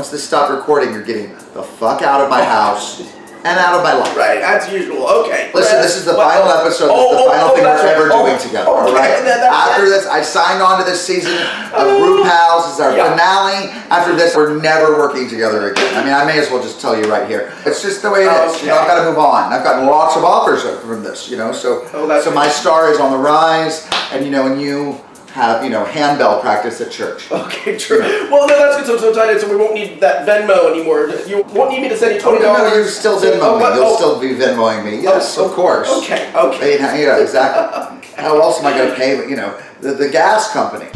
once this stopped recording, you're getting the fuck out of my house and out of my life. Right, as usual. Okay. Listen, this is the final episode. This is the final thing we're ever doing together. All right. After this, I signed on to this season of RuPals. This is our finale. After this, we're never working together again. I mean, I may as well just tell you right here. It's just the way it is. You know, I've got to move on. I've gotten lots of offers from this. You know, so my star is on the rise, and you know, and you have, you know, handbell practice at church. Okay, true. Well, no, that's good. So Tanya, so we won't need that Venmo anymore. You won't need me to send you $20. No, you still Venmo me. You'll still be Venmoing me. Yes, of course. Okay, okay. You know, exactly. Okay. How else am I going to pay, you know, the gas company?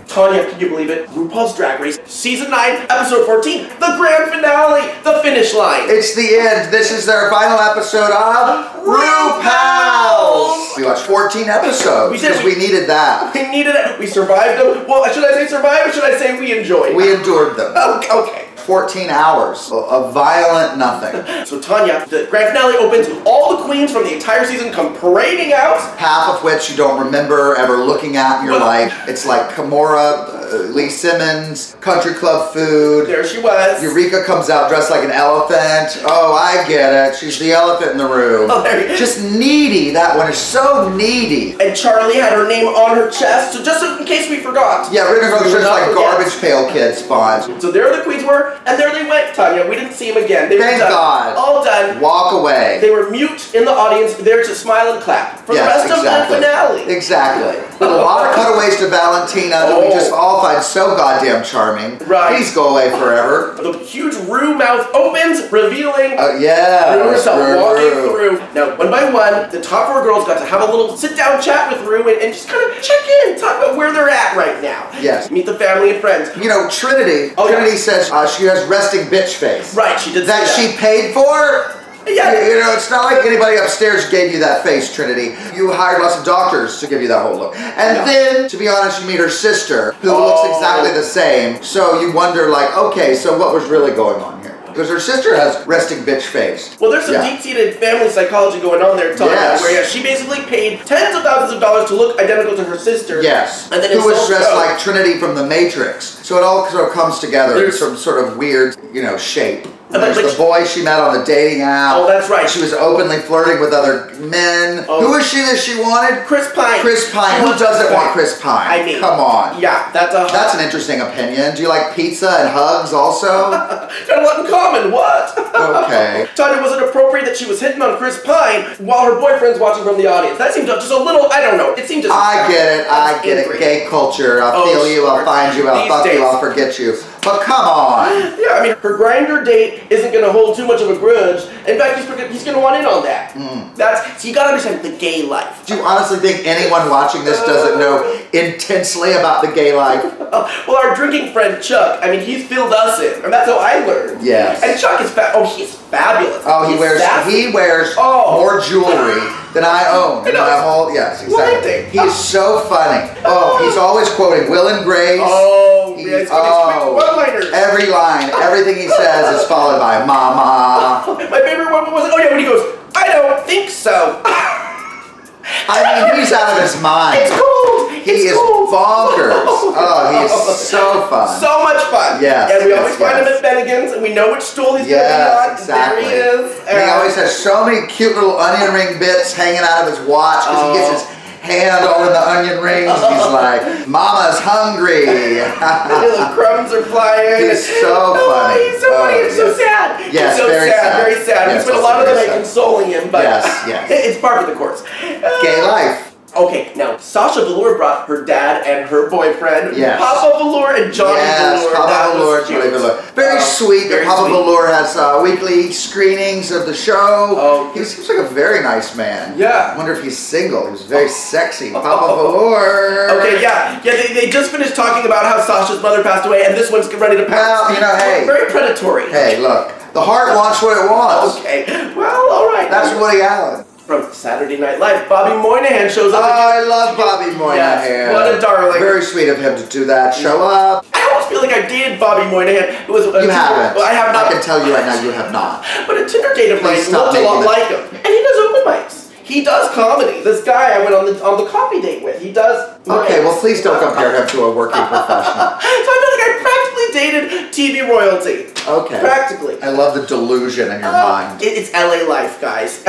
Tanya, can you believe it? RuPaul's Drag Race, Season 9, Episode 14, the grand finale, the finish line. It's the end. This is their final episode of RuPals. We watched 14 episodes because we needed that. We needed it. We survived them. Well, should I say survived or should I say we enjoyed? We endured them. Okay. 14 hours of violent nothing. So Tanya, the grand finale opens, all the queens from the entire season come parading out. Half of which you don't remember ever looking at in your life. It's like Kimora, Lee Simmons, Country Club Food. There she was. Eureka comes out dressed like an elephant. Oh, I get it. She's the elephant in the room. Oh, there you go. Just needy. That one is so needy. And Charlie had her name on her chest, so just in case we forgot. Yeah, we're gonna go just like Garbage Pail Kid spawns. So there the queens were, and there they went, Tanya. We didn't see them again. They were Thank done. God. All done. Walk away. They were mute in the audience, there to smile and clap for the rest of the finale. Exactly. With a lot of cutaways to Valentina that we just all find so goddamn charming. Right. Please go away forever. The huge Ru mouth opens, revealing Ru herself walking through. Now, one by one, the top 4 girls got to have a little sit-down chat with Ru and just kind of check in, talk about where they're at right now. Yes. Meet the family and friends. You know, Trinity says she has resting bitch face. Right, she did that. She paid for? Yeah. You know, it's not like anybody upstairs gave you that face, Trinity. You hired lots of doctors to give you that whole look. And then, to be honest, you meet her sister, who looks exactly the same. So you wonder, like, okay, so what was really going on here? Because her sister has resting bitch face. Well, there's some deep-seated family psychology going on there, Tanya, where she basically paid tens of thousands of dollars to look identical to her sister. Yes. And then who was dressed like Trinity from The Matrix. So it all sort of comes together in some sort of weird, you know, shape. And there's the boy she met on the dating app. Oh, that's right. She was openly flirting with other men. Who was she that she wanted? Chris Pine. Chris Pine. Who doesn't want Chris Pine? I mean, come on. Yeah, that's an interesting opinion. Do you like pizza and hugs also? Got a lot in common. What? Okay. Tanya, was it appropriate that she was hitting on Chris Pine while her boyfriend's watching from the audience? That seemed just a little, I don't know. It seemed just... I get it. I get it. Gay culture. I'll feel you. I'll find you. I'll fuck you. I'll forget you. But come on. Yeah, I mean, her grinder date isn't going to hold too much of a grudge. In fact, he's going to want in on that. So you got to understand the gay life. Do you honestly think anyone watching this doesn't know intensely about the gay life? Well, our drinking friend Chuck, I mean, he's filled us in, and that's how I learned. Yes. And Chuck is he's fabulous. Oh, he wears more jewelry than I own. My whole, yes, exactly. He's so funny. Oh, he's always quoting Will and Grace. Oh, yes, quick one-liners. Every line, everything he says is followed by "Mama." My favorite one was, when he goes, "I don't think so." I mean, he's out of his mind. It's cold. He is bonkers. Oh, he's so fun. So much fun. Yes. And we always find him at Bennigan's, and we know which stool he's going to be on. Exactly. There he is. And he always has so many cute little onion ring bits hanging out of his watch because he gets his hand all in the onion rings. He's like, "Mama's hungry." The crumbs are flying. He's so funny. He's so funny. He's so sad. Yes, he's so very sad. Very sad. Yes, we spent a lot of the night consoling him, but it's part of the course. Gay life. Okay, now Sasha Velour brought her dad and her boyfriend, Papa Velour and Johnny Velour. Papa Velour, Johnny Velour. Very sweet. Papa Velour has weekly screenings of the show. He seems like a very nice man. Yeah. I wonder if he's single. He was very sexy. Papa Velour. Okay, yeah. They just finished talking about how Sasha's mother passed away, and this one's ready to pass. Well, you know, hey. Very predatory. Hey, look. The heart wants what it wants. Okay. Well, all right. That's Woody Allen. From Saturday Night Live, Bobby Moynihan shows up. Oh, I love Bobby Moynihan. Yes, what a darling. Very sweet of him to do that. Show up. I almost feel like I dated Bobby Moynihan. It was you haven't. Well, I have not. I can tell you right now, you have not. But a Tinder date of mine looked a lot like him. And he does open mics. He does comedy. This guy I went on the coffee date with, he does. Okay, well please don't compare him to a working professional. So I feel like I practically dated TV royalty. Okay. Practically. I love the delusion in your mind. It's LA life, guys.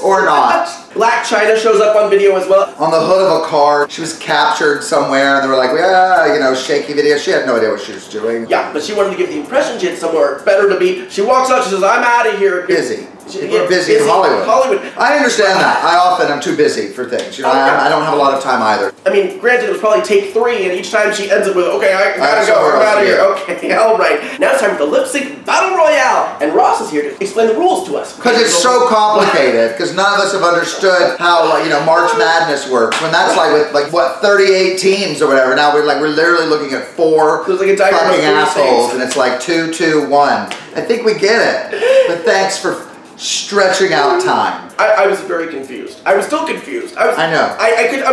Or not. Black China shows up on video as well. On the hood of a car, she was captured somewhere, and they were like, yeah, you know, shaky video. She had no idea what she was doing. Yeah, but she wanted to give the impression she had somewhere better to be. She walks out, she says, I'm out of here. Busy. We're busy in Hollywood. I understand that. I often am too busy for things. You know, I don't have a lot of time either. I mean, granted, it was probably take 3, and each time she ends it with, okay, I gotta go, I'm out of here. Okay, all right. Now it's time for the lip sync battle royale, and Ross is here to explain the rules to us. Because it's so complicated. Because none of us have understood how, you know, March Madness works. When that's like with what 38 teams or whatever. Now we're literally looking at 4 like fucking assholes, and it's like 2, 2, 1. I think we get it. But thanks for stretching out time. I was very confused. I was still confused. I know.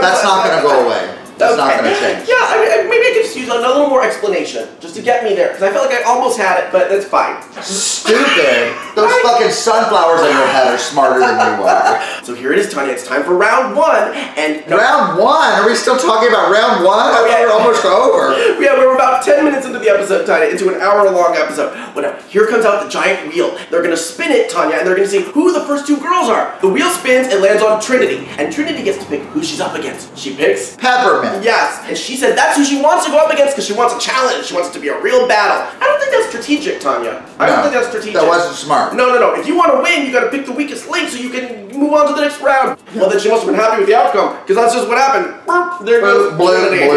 That's not going to go away. That's not going to change. Yeah, maybe I could just use a little more explanation just to get me there. Because I felt like I almost had it, but that's fine. Stupid. Those fucking sunflowers on your head are smarter than you are. So here it is, Tanya. It's time for round 1. And round 1? Are we still talking about round 1? I thought we're almost over. Yeah, we're about 10 minutes into the episode, Tanya, into an hour-long episode. Well, now, here comes out the giant wheel. They're going to spin it, Tanya, and they're going to see who the first 2 girls are. The wheel spins, it lands on Trinity, and Trinity gets to pick who she's up against. She picks Peppermint. Yes, and she said that's who she wants to go up against because she wants a challenge. She wants it to be a real battle. I don't think that's strategic, Tanya. I don't think that's strategic. That wasn't smart. No. If you want to win, you got to pick the weakest link so you can move on to the next round. Well, then she must have been happy with the outcome because that's just what happened. There goes Trinity.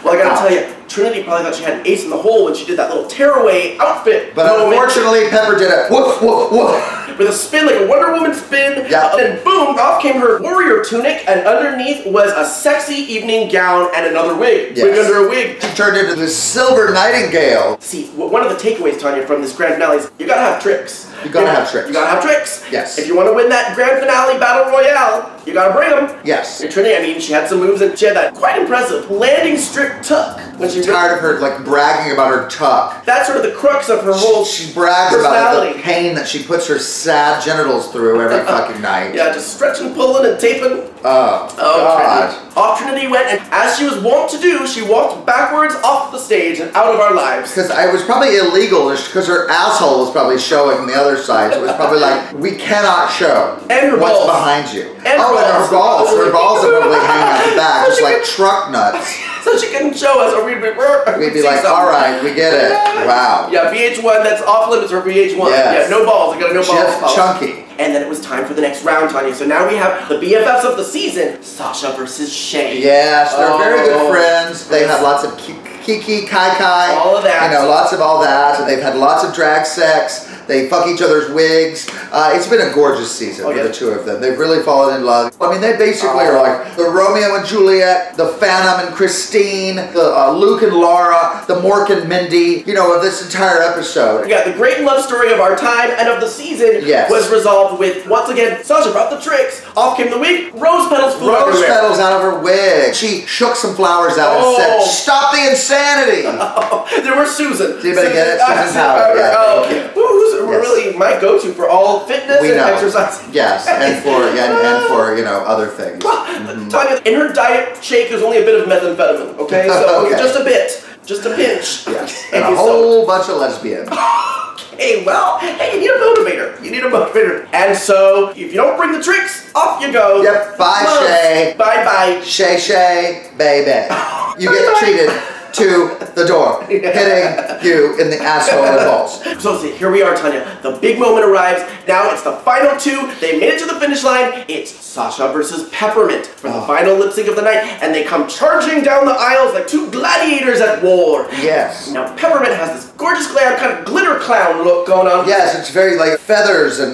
Well, I got to tell you, Trinity probably thought she had an ace in the hole when she did that little tearaway outfit. But unfortunately, Pepper did a woof, woof, woof. With a spin, like a Wonder Woman spin. Yeah. And boom, off came her warrior tunic, and underneath was a sexy evening gown and another wig. Yes. Wig under a wig. She turned into the Silver Nightingale. See, one of the takeaways, Tanya, from this grand finale is you gotta have tricks. You gotta have tricks. You gotta have tricks. Yes. If you want to win that grand finale battle royale, you gotta bring them. Yes. And Trinity, I mean, she had some moves, and she had that quite impressive landing strip tuck. When she tired of her like bragging about her tuck. That's sort of the crux of her whole She brags about the pain that she puts her sad genitals through every fucking night. Yeah, just stretching, pulling, and taping. Oh God. Trinity. Off Trinity went, and as she was wont to do, she walked backwards off the stage and out of our lives. Because it was probably illegal, because her asshole was probably showing on the other side. So it was probably like, we cannot show and her what's balls. behind you. And her balls. Her balls are probably hanging out the back, just like truck nuts. So she couldn't show us, or we'd be like, all right, we get it. Wow. Yeah, VH1, that's off limits for VH1. Yes. Yeah, no balls. I got no balls. Just chunky. And then it was time for the next round, Tanya. So now we have the BFFs of the season, Sasha versus Shay. Yes, they're very good friends. They have lots of kiki, kai-kai. All of that. You know, lots of all that. And they've had lots of drag sex. They fuck each other's wigs. It's been a gorgeous season for the 2 of them. They've really fallen in love. I mean, they basically are like the Romeo and Juliet, the Phantom and Christine, the Luke and Laura, the Mork and Mindy, you know, of this entire episode. Yeah, the great love story of our time and of the season was resolved with, once again, Sasha brought the tricks. Off came the wig, rose petals flew everywhere. Rose petals out of her wig. She shook some flowers out and said, stop the insanity. There was Susan. Did anybody get it? Susan Powder. Yeah, who's really my go-to for all fitness and exercise. Yes, and for you know, other things. Tanya, in her diet shake, there's only a bit of methamphetamine. Okay, so just a bit, just a pinch. Yes, and a whole bunch of lesbians. Hey, well, hey, you need a motivator. You need a motivator. And so, if you don't bring the tricks, off you go. Yep. Bye, Shay. Bye-bye. Shay, baby. You get treated to the door, hitting you in the asshole and balls. So here we are, Tanya. The big moment arrives. Now it's the final 2. They made it to the finish line. It's Sasha versus Peppermint for the final lip sync of the night, and they come charging down the aisles like 2 gladiators at war. Yes. Now Peppermint has this gorgeous glam, kind of glitter clown look going on. Yes, it's very like feathers and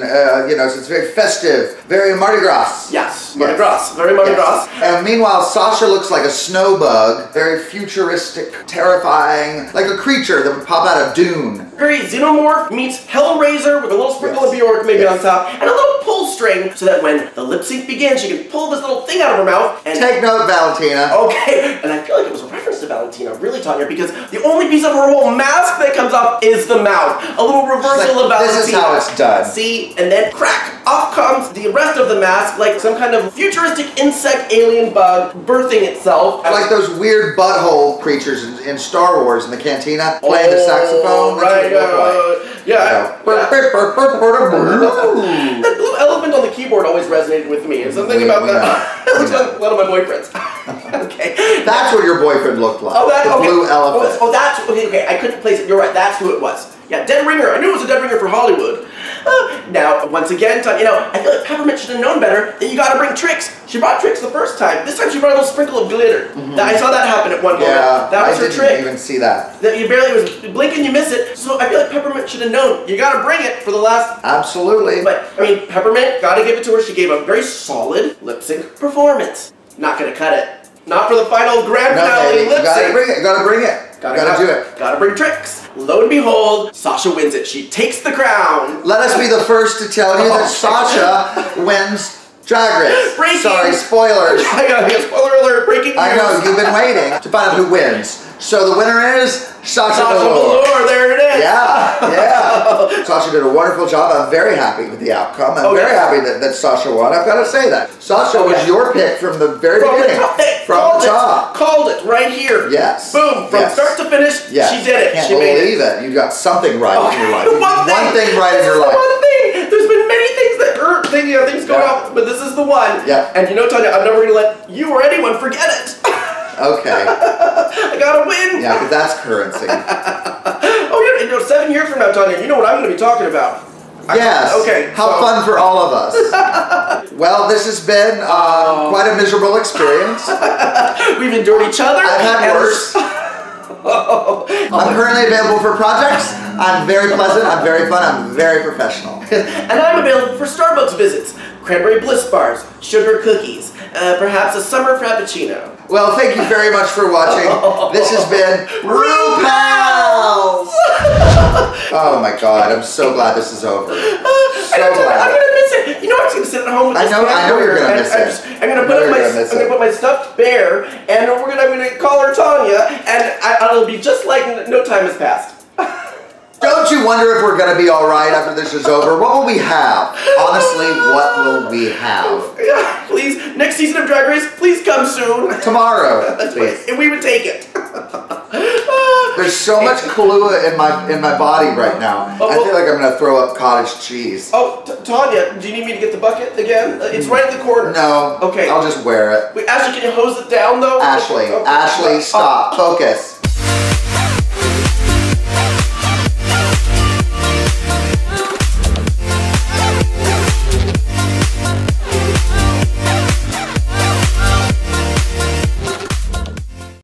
you know, so it's very festive, very Mardi Gras. Yes, Mardi Gras, very Mardi Gras. And meanwhile, Sasha looks like a snow bug, very futuristic, terrifying, like a creature that would pop out of Dune. Very Xenomorph meets Hellraiser with a little sprinkle of Bjork maybe on top, and a little pull string so that when the lip sync begins, she can pull this little thing out of her mouth and... Take note, Valentina. Okay, and I feel like it was a reference to Valentina. Valentina, really, Tanya, because the only piece of her whole mask that comes off is the mouth. A little reversal of Valentina. This is how it's done. See? And then crack! Off comes the rest of the mask, like some kind of futuristic insect alien bug birthing itself. Like those weird butthole creatures in Star Wars in the cantina playing the saxophone. Right. Yeah. That blue elephant on the keyboard always resonated with me. There's something about that. It looks like one of my boyfriends. Okay. That's what your boyfriend looked like. Oh, that, the blue elephant. Oh, that's okay. I couldn't place it. You're right. That's who it was. Yeah, dead ringer. I knew it was a dead ringer for Hollywood. Now, once again, you know, I feel like Peppermint should have known better that you gotta bring tricks. She brought tricks the first time. This time she brought a little sprinkle of glitter. I saw that happen at one moment. Yeah, that was her trick. I didn't even see that. That you barely was blink and you miss it. So I feel like Peppermint should have known. You gotta bring it for the last. Absolutely. But I mean, Peppermint, gotta give it to her. She gave a very solid lip sync performance. Not gonna cut it. Not for the final grand finale lip sync. You gotta bring it. You gotta bring it. Gotta do it. Gotta bring tricks. Lo and behold, Sasha wins it. She takes the crown. Let us be the first to tell you that Sasha wins Drag Race. Breaking. Sorry, spoilers. I got spoiler alert, breaking news. I know, you've been waiting to find out who wins. So the winner is Sasha Velour. There it is. Yeah. Sasha did a wonderful job. I'm very happy with the outcome. I'm very happy that Sasha won. I've got to say that. Sasha was your pick from the very beginning. From the top. Called it right here. Yes. Boom. From start to finish, she did it. Can't she made believe it. You got something right in your life. One thing right in your life. One thing. There's been many things that hurt. Things going on, but this is the one. Yeah. And you know, Tanya, I'm never going to let you or anyone forget it. Okay. I gotta win. Yeah, because that's currency. Oh, yeah, 7 years from now, Tanya, you know what I'm going to be talking about. Yes. Okay. How fun for all of us. Well, this has been quite a miserable experience. We've endured each other. I've had worse. I'm currently available for projects. I'm very pleasant. I'm very fun. I'm very professional. And I'm available for Starbucks visits, cranberry bliss bars, sugar cookies, perhaps a summer frappuccino. Well, thank you very much for watching. This has been RuPals! Oh my God, I'm so glad this is over. So glad. I'm gonna miss it. You know, I'm just gonna sit at home with this. I know you're gonna miss it. I'm gonna put my stuffed bear, and I'm gonna call her Tanya, and it'll be just like no time has passed. Don't you wonder if we're going to be all right after this is over? What will we have? Honestly, what will we have? Yeah, please, next season of Drag Race, please come soon. Tomorrow, please. And we would take it. There's so much Kahlua in my body right now. I feel like I'm going to throw up cottage cheese. Oh, Tanya, do you need me to get the bucket again? It's right in the corner. No. Okay. I'll just wear it. Wait, Ashley, can you hose it down, though? Ashley, stop. Focus.